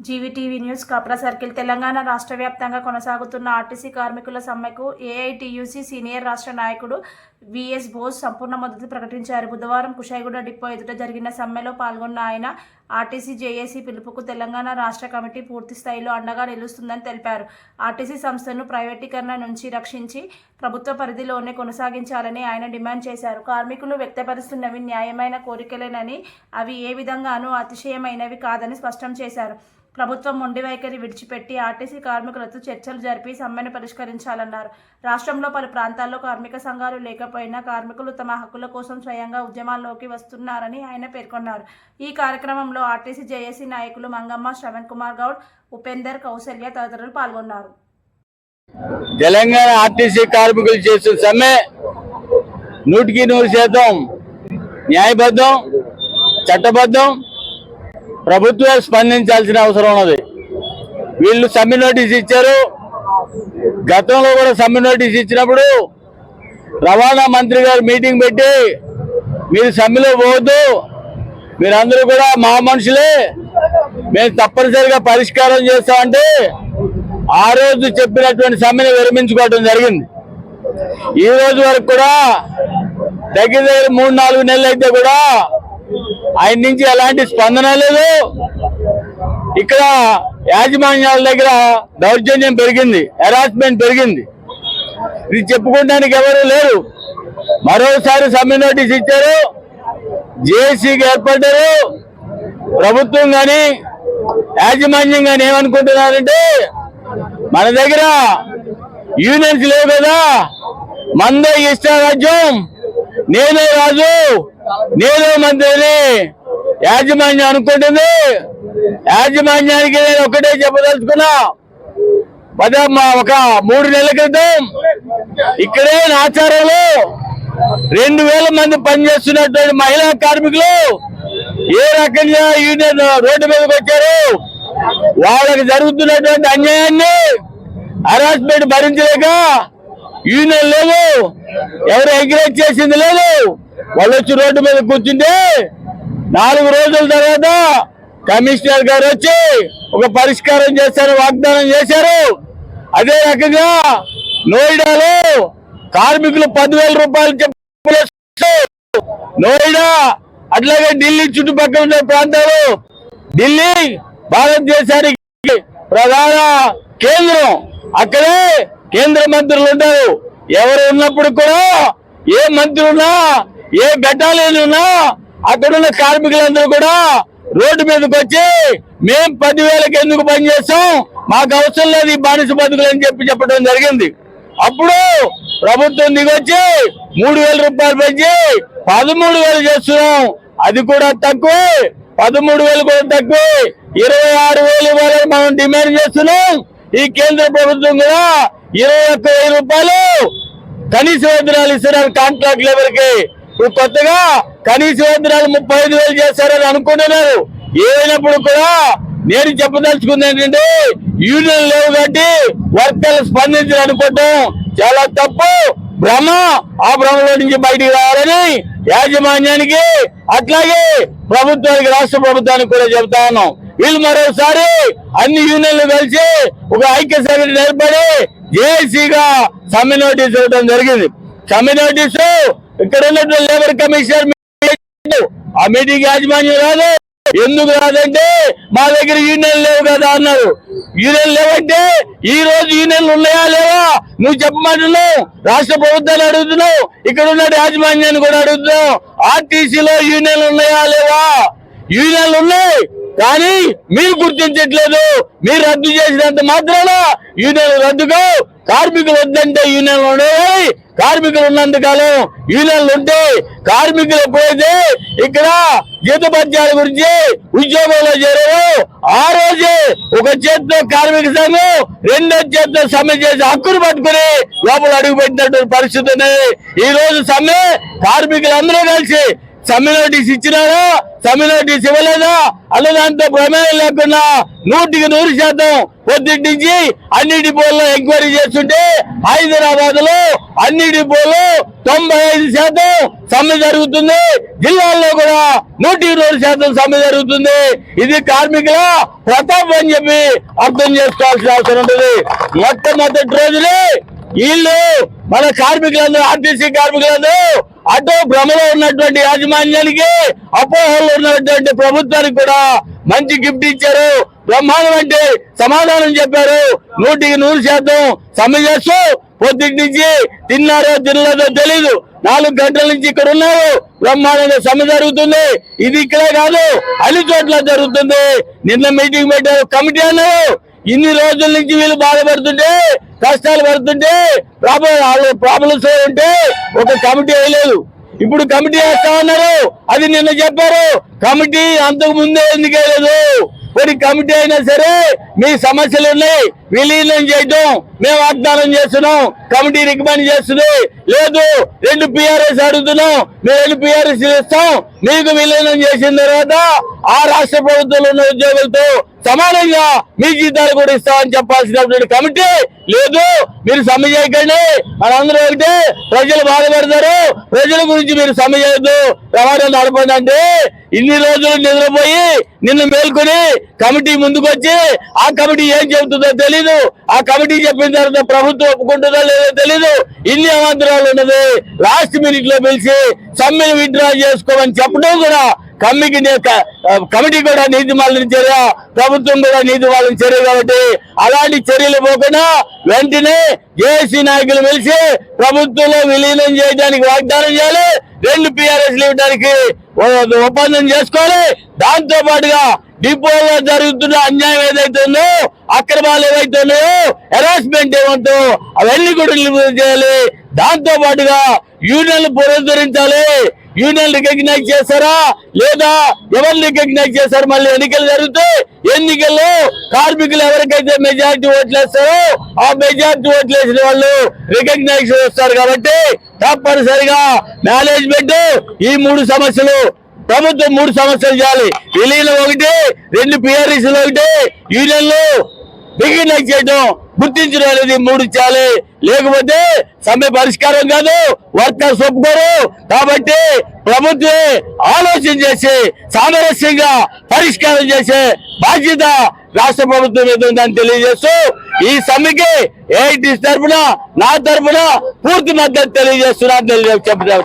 జీవీటీవీ news Kapra circle Telangana రాష్ట్ర వ్యాప్తంగా కొనసాగుతున్న ఆర్టీసీ కార్మికుల సమ్మెకు ఏఐటీయూసీ సీనియర్ రాష్ట్ర నాయకుడు విఎస్ బోస్ సంపూర్ణ మద్దతు ప్రకటించారు. బుధవారం కుషాయిగూడ డిపో ఎదుట జరిగిన సమ్మెలో పాల్గొన్న ఆయన ఆర్టీసీ జేఏసీ పిలుపుకు తెలంగాణ రాష్ట్ర కమిటీ పూర్తి స్థాయిలో అండగా నిలుస్తుందని తెలిపారు. ఆర్టీసీ సంస్థను ప్రైవేటీకరణ నుంచి రక్షించి ప్రభుత్వ పరిధిలోనే కొనసాగించాలని ఆయన డిమాండ్ చేశారు. కార్మికులు వ్యక్తపరుస్తున్నవి న్యాయమైన కోరికలేనని అవి ఏ విధంగానూ అతిశయమైనవి కాదని స్పష్టం చేశారు. ప్రభుత్వం మొండి వైఖరి విడిచిపెట్టి ఆర్టీసీ కార్మికులతో చర్చలు జరిపి సమ్మెను పరిష్కరించాలన్నారు. రాష్ట్రంలో పలు ప్రాంతాల్లో కార్మిక సంఘాలు లేకపోయినా కార్మికులు తమ హక్కుల కోసం స్వయంగా ఉద్యమాల్లోకి వస్తున్నారని ఆయన పేర్కొన్నారు. ఈ కార్యక్రమంలో ఆర్టీసీ జేఏసీ నాయకులు మంగమ్మ, శ్రవణ్ కుమార్ గౌడ్, ఉపేందర్, కౌశల్య తదితరులు పాల్గొన్నారు. తెలంగాణ ఆర్టీసీ కార్మికులు చేస్తున్న సమ్మె 100% న్యాయబద్ధం, చట్టబద్ధం. ప్రభుత్వం స్పందించాల్సిన అవసరం ఉన్నది. వీళ్ళు సమ్మె నోటీస్ ఇచ్చారు. గతంలో కూడా సమ్మె నోటీస్ ఇచ్చినప్పుడు రవాణా మంత్రి గారు మీటింగ్ పెట్టి మీరు సమ్మెలో పోవద్దు, మీరందరూ కూడా మా మనుషులే, మేము తప్పనిసరిగా పరిష్కారం చేస్తామంటే ఆ రోజు చెప్పినటువంటి సమ్మెను విరమించుకోవడం జరిగింది. ఈ రోజు వరకు కూడా దగ్గర 3-4 నెలలు అయితే కూడా ఆయన నుంచి ఎలాంటి స్పందన లేదు. ఇక్కడ యాజమాన్యాల దగ్గర దౌర్జన్యం పెరిగింది, హెరాస్మెంట్ పెరిగింది. ఇది చెప్పుకోవడానికి ఎవరు లేరు. మరోసారి సమ్మె నోటీస్ ఇచ్చారు, జేఏసీకి ఏర్పడ్డారు. ప్రభుత్వం కానీ యాజమాన్యం కానీ ఏమనుకుంటున్నారంటే మన దగ్గర యూనియన్స్ లేవు కదా, మందే ఇష్టారాజ్యం, నేనే రాజు, నేనే మంత్రిని యాజమాన్యం అనుకుంటుంది. యాజమాన్యానికి నేను ఒకటే చెప్పదలుచుకున్నా. ఒక 3 నెలల క్రితం ఇక్కడే ఆచారంలో 2000 మంది పనిచేస్తున్నటువంటి మహిళా కార్మికులు ఏ రకంగా యూనియన్ రోడ్డు మీదకి వచ్చారు. వాళ్ళకి జరుగుతున్నటువంటి అన్యాయాన్ని, హరాస్మెంట్ భరించలేక యూనియన్ లేదు, ఎవరు ఎంకరేజ్ చేసింది లేదు. వాళ్ళు వచ్చి రోడ్డు మీద కూర్చుంటే 4 రోజుల తర్వాత కమిషనర్ గారు వచ్చి ఒక పరిష్కారం చేశారు, వాగ్దానం చేశారు. అదే రకంగా నోయిడాలో కార్మికులు 10,000 రూపాయలు చెప్పి నోయిడా, అట్లాగే ఢిల్లీ చుట్టుపక్కల ఉన్న ప్రాంతాలు, ఢిల్లీ భారతదేశానికి ప్రధాన కేంద్రం, అక్కడే కేంద్ర మంత్రులు ఉంటారు. ఎవరు ఉన్నప్పుడు కూడా ఏ మంత్రి ఉన్నా, ఏ ఘటాలేని ఉన్నా అక్కడున్న కార్మికులందరూ కూడా రోడ్డు మీదకి వచ్చి మేము 10,000కి ఎందుకు పనిచేస్తాం, మాకు అవసరం లేదు ఈ బానిస బతుకులు అని చెప్పడం జరిగింది. అప్పుడు ప్రభుత్వం దిగొచ్చి 3,000 రూపాయలు పెంచి 13,000 చేస్తున్నాం. అది కూడా తక్కువే, 13,000 కూడా తక్కువే, 26,000 ఇవ్వాలని మనం డిమాండ్ చేస్తున్నాం. ఈ కేంద్ర ప్రభుత్వం కూడా 21,000 రూపాయలు కనీస వేతనాలు ఇస్తున్నారు కాంట్రాక్ట్ లేబర్ కి. ఇప్పుడు కొత్తగా కనీస వేతనాలు 35,000 చేస్తారని అనుకుంటున్నారు. ఏమైనప్పుడు కూడా నేను చెప్పదలుచుకుంది ఏంటంటే యూనియన్ లేవు కాబట్టి వర్కర్లు స్పందించారు అనుకోవటం చాలా తప్పు, భ్రమ. ఆ భ్రమలో నుంచి బయటికి రావాలని యాజమాన్యానికి, అట్లాగే ప్రభుత్వానికి, రాష్ట్ర ప్రభుత్వానికి కూడా చెబుతా ఉన్నాం. వీళ్ళు మరోసారి అన్ని యూనియన్లు కలిసి ఒక ఐక్య సెక్రటరీ ఏర్పడి జేఏసీగా సమ్మె నోటీసు ఇవ్వడం జరిగింది. సమ్మె నోటీసు ఇక్కడ ఉన్నటువంటి లేబర్ కమిషనర్ ఆ మీటింగ్ యాజమాన్యం రాదు. ఎందుకు రాదంటే మా దగ్గర యూనియన్ లేవు కదా అన్నారు. యూనియన్ లేవంటే ఈ రోజు యూనియన్లు ఉన్నాయా లేవా నువ్వు చెప్పమంటున్నావు. రాష్ట్ర ప్రభుత్వాన్ని అడుగుతున్నావు, ఇక్కడ ఉన్న యాజమాన్యాన్ని కూడా అడుగుతున్నావు. ఆర్టీసీలో యూనియన్లు ఉన్నాయా లేవా? యూనియన్లు ఉన్నాయి, కానీ మీరు గుర్తించట్లేదు. మీరు రద్దు చేసినంత మాత్రాన యూనియన్లు రద్దుగా, కార్మికులు వద్దంటే యూనియన్లు ఉన్నాయి. కార్మికులు ఉన్నంతకాలం యూనియన్లు ఉంటే కార్మికులు ఎప్పుడైతే ఇక్కడ జీతభత్యాల గురించి ఉద్యోగంలో చేరారో ఆ రోజే ఒక చేతితో కార్మిక సంఘం, రెండో చేతితో సమ్మె చేసి హక్కును పట్టుకుని లోపల అడుగు పెట్టినటువంటి పరిస్థితి ఉన్నది. ఈ రోజు సమ్మె కార్మికులందరూ కలిసి సమ్మె నోటీస్ ఇచ్చినారా సమ్మె నోటీస్ ఇవ్వలేదా? అన్నదాంతో ప్రమేయం లేకుండా 100% పొద్దుటి నుంచి అన్ని డిపోల్లో ఎంక్వైరీ చేస్తుంటే హైదరాబాద్ లో అన్ని డిపోలు 95% సమ్మె జరుగుతుంది. జిల్లాల్లో కూడా 100% సమ్మె జరుగుతుంది. ఇది కార్మికుల ప్రతాపం అని చెప్పి అర్థం చేసుకోవాల్సిన అవసరం ఉంటుంది. మొట్టమొదటి రోజులే వీళ్ళు మన కార్మికులందరూ, ఆర్టీసీ కార్మికులందరూ అటు భ్రమలో ఉన్నటువంటి యాజమాన్యానికి, అపోహల్లో ఉన్నటువంటి ప్రభుత్వానికి కూడా మంచి గిఫ్ట్ ఇచ్చారు. బ్రహ్మాండం అంటే సమాధానం చెప్పారు. 100% సమ్మె చేస్తూ పొద్దుటి నుంచి తిన్నారో తినలేదో తెలీదు, 4 గంటల నుంచి ఇక్కడ ఉన్నారు. బ్రహ్మాండంగా సమ్మె జరుగుతుంది. ఇది ఇక్కడే కాదు, అన్ని చోట్ల జరుగుతుంది. నిన్న మీటింగ్ పెట్టారు, కమిటీ అన్నారు. ఇన్ని రోజుల నుంచి వీళ్ళు బాధపడుతుంటే, కష్టాలు పడుతుంటే, ప్రాబ్లమ్స్ ఉంటే ఒక కమిటీ వేయలేదు. ఇప్పుడు కమిటీ వేస్తా ఉన్నారు. అది నిన్న చెప్పారు. కమిటీ అంతకు ముందే ఎందుకు వేయలేదు? మరి కమిటీ అయినా సరే మీ సమస్యలు ఉన్నాయి, విలీనం చేయటం మేము వాగ్దానం చేస్తున్నాం, కమిటీ రికమెండ్ చేస్తుంది. లేదు 2 PRS అడుగుతున్నాం, మేము 2 PRS ఇస్తాం. మీకు విలీనం చేసిన తర్వాత ఆ రాష్ట్ర ప్రభుత్వంలో ఉన్న ఉద్యోగులతో సమానంగా మీ జీతాలు కూడా ఇస్తామని చెప్పాల్సినటువంటి కమిటీ లేదు. మీరు సమ్మె చేయకండి, మనందరూ ఒకటే, ప్రజలు బాధపడతారు, ప్రజల గురించి మీరు సమ్మె చేయొద్దు, రవాణా నడపండి అంటే ఇన్ని రోజులు నిద్రపోయి నిన్న మేల్కొని కమిటీ ముందుకు వచ్చి ఆ కమిటీ ఏం చెబుతుందో తెలీదు. ఆ కమిటీ చెప్పిన తర్వాత ప్రభుత్వం ఒప్పుకుంటుందో లేదో తెలీదు. ఇన్ని అవాంతరాలు ఉన్నది. లాస్ట్ మినిట్ లో పిలిచి సమ్మెను విత్డ్రా చేసుకోమని చెప్పడం కూడా కమిటీ కూడా నీతి మాలిన చర్య, ప్రభుత్వం కూడా నీతి మాలిన చర్య. కాబట్టి అలాంటి చర్యలు పోకుండా వెంటనే జేఏసీ నాయకులు పిలిచి ప్రభుత్వంలో విలీనం చేయడానికి వాగ్దానం చేయాలి, 2 PRSలు ఇవ్వడానికి ఒప్పందం చేసుకోవాలి. దాంతో పాటుగా డిపోలో జరుగుతున్న అన్యాయం ఏదైతే ఉందో, అక్రమాలు ఏవైతే ఉన్నాయో, హెరాస్మెంట్ ఏమంటో అవన్నీ కూడా నిలువ చేయాలి. దాంతో పాటుగా యూనియన్లు పునరుద్ధరించాలి. యూనియన్ రికగ్నైజ్ చేస్తారా లేదా? ఎవరు రికగ్నైజ్ చేస్తారు? మళ్ళీ ఎన్నికలు జరుగుతాయి. ఎన్నికల్లో కార్మికులు ఎవరికైతే మెజారిటీ ఓట్లు వేస్తారో ఆ మెజారిటీ ఓట్లు వేసిన వాళ్ళు రికగ్నైజ్ చేస్తారు. కాబట్టి తప్పనిసరిగా మేనేజ్మెంట్ ఈ 3 సమస్యలు, ప్రభుత్వం 3 సమస్యలు చేయాలి. విలీనం ఒకటి, 2 PRSలు ఒకటి, యూనియన్లు రికగ్నైజ్ చేయడం, గుర్తించడం అనేది 3 చేయాలి. లేకపోతే సమ్మె పరిష్కారం కాదు, వర్కర్స్ ఒప్పుకోరు. కాబట్టి ప్రభుత్వమే ఆలోచన చేసి సామరస్యంగా పరిష్కారం చేసే బాధ్యత రాష్ట్ర ప్రభుత్వం మీద ఉందని తెలియజేస్తూ ఈ సమ్మెకి ఏఐటీసీ తరఫున, నా తరఫున పూర్తి మద్దతు తెలియజేస్తున్నా చెప్పడం